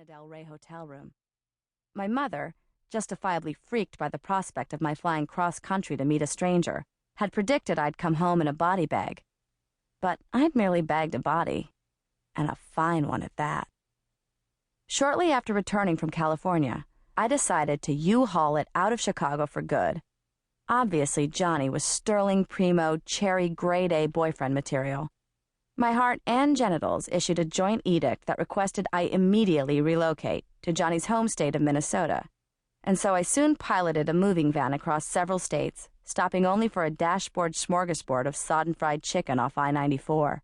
Marina del Rey hotel room. My mother, justifiably freaked by the prospect of my flying cross-country to meet a stranger, had predicted I'd come home in a body bag. But I'd merely bagged a body, and a fine one at that. Shortly after returning from California, I decided to U-haul it out of Chicago for good. Obviously, Johnny was sterling primo, cherry grade A boyfriend material. My heart and genitals issued a joint edict that requested I immediately relocate to Johnny's home state of Minnesota, and so I soon piloted a moving van across several states, stopping only for a dashboard smorgasbord of sodden fried chicken off I-94.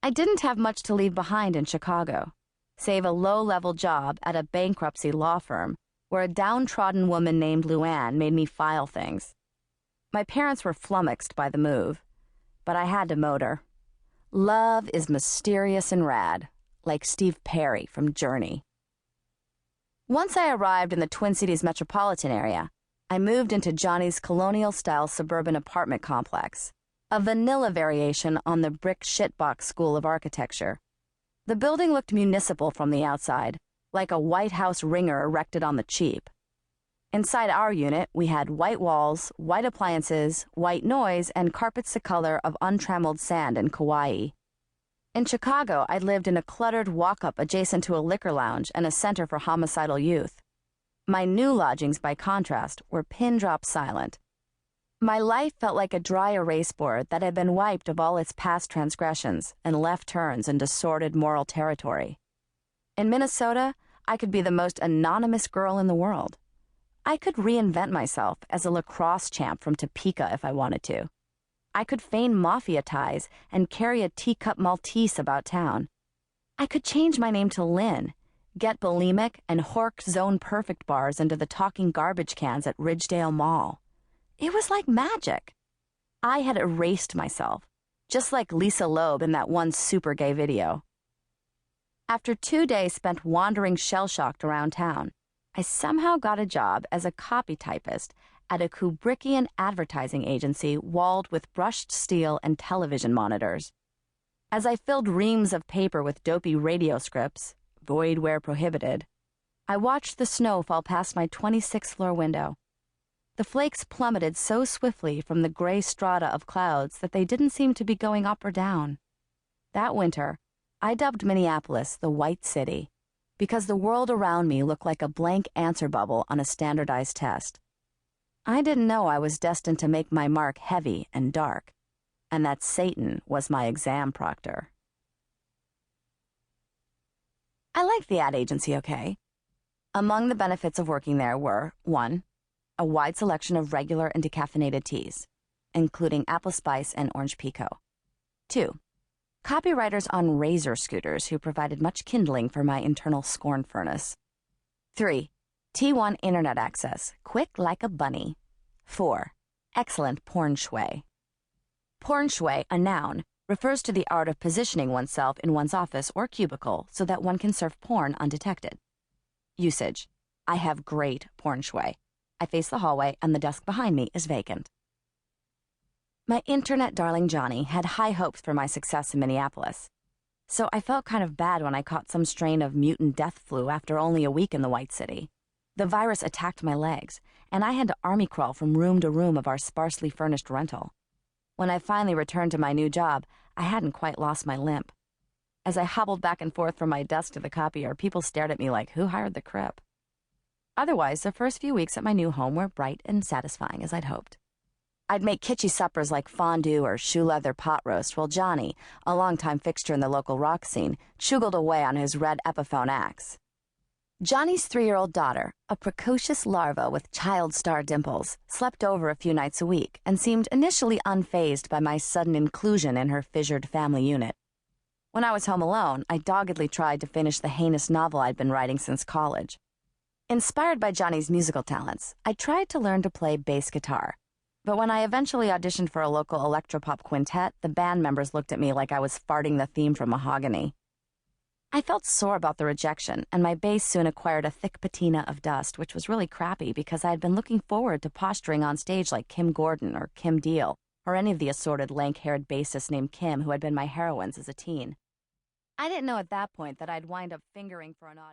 I didn't have much to leave behind in Chicago, save a low-level job at a bankruptcy law firm where a downtrodden woman named Luann made me file things. My parents were flummoxed by the move, but I had to motor. Love is mysterious and rad, like Steve Perry from Journey. Once I arrived in the Twin Cities metropolitan area, I moved into Johnny's colonial-style suburban apartment complex, a vanilla variation on the brick shitbox school of architecture. The building looked municipal from the outside, like a White House ringer erected on the cheap. Inside our unit, we had white walls, white appliances, white noise, and carpets the color of untrammeled sand in Kauai. In Chicago, I'd lived in a cluttered walk-up adjacent to a liquor lounge and a center for homicidal youth. My new lodgings, by contrast, were pin-drop silent. My life felt like a dry erase board that had been wiped of all its past transgressions and left turns into sordid moral territory. In Minnesota, I could be the most anonymous girl in the world. I could reinvent myself as a lacrosse champ from Topeka if I wanted to. I could feign mafia ties and carry a teacup Maltese about town. I could change my name to Lynn, get bulimic and hork Zone Perfect bars into the talking garbage cans at Ridgedale Mall. It was like magic. I had erased myself, just like Lisa Loeb in that one super gay video. After 2 days spent wandering shell-shocked around town, I somehow got a job as a copy typist at a Kubrickian advertising agency walled with brushed steel and television monitors. As I filled reams of paper with dopey radio scripts, void where prohibited, I watched the snow fall past my 26th floor window. The flakes plummeted so swiftly from the gray strata of clouds that they didn't seem to be going up or down. That winter, I dubbed Minneapolis the White City, because the world around me looked like a blank answer bubble on a standardized test. I didn't know I was destined to make my mark heavy and dark, and that Satan was my exam proctor. I liked the ad agency okay. Among the benefits of working there were, 1, a wide selection of regular and decaffeinated teas, including apple spice and orange pekoe. 2, copywriters on razor scooters who provided much kindling for my internal scorn furnace. 3, T1 internet access, quick like a bunny. 4, excellent porn shui. Porn shui, a noun, refers to the art of positioning oneself in one's office or cubicle so that one can surf porn undetected. Usage: I have great porn shui. I face the hallway and the desk behind me is vacant. My internet darling Johnny had high hopes for my success in Minneapolis, so I felt kind of bad when I caught some strain of mutant death flu after only a week in the White City. The virus attacked my legs, and I had to army crawl from room to room of our sparsely furnished rental. When I finally returned to my new job, I hadn't quite lost my limp. As I hobbled back and forth from my desk to the copier, people stared at me like, who hired the crip? Otherwise, the first few weeks at my new home were bright and satisfying as I'd hoped. I'd make kitschy suppers like fondue or shoe leather pot roast while Johnny, a longtime fixture in the local rock scene, chuggled away on his red Epiphone axe. Johnny's 3-year-old daughter, a precocious larva with child star dimples, slept over a few nights a week and seemed initially unfazed by my sudden inclusion in her fissured family unit. When I was home alone, I doggedly tried to finish the heinous novel I'd been writing since college. Inspired by Johnny's musical talents, I tried to learn to play bass guitar. But when I eventually auditioned for a local electropop quintet, the band members looked at me like I was farting the theme from Mahogany. I felt sore about the rejection, and my bass soon acquired a thick patina of dust, which was really crappy because I had been looking forward to posturing on stage like Kim Gordon or Kim Deal, or any of the assorted lank-haired bassists named Kim who had been my heroines as a teen. I didn't know at that point that I'd wind up fingering for an audience.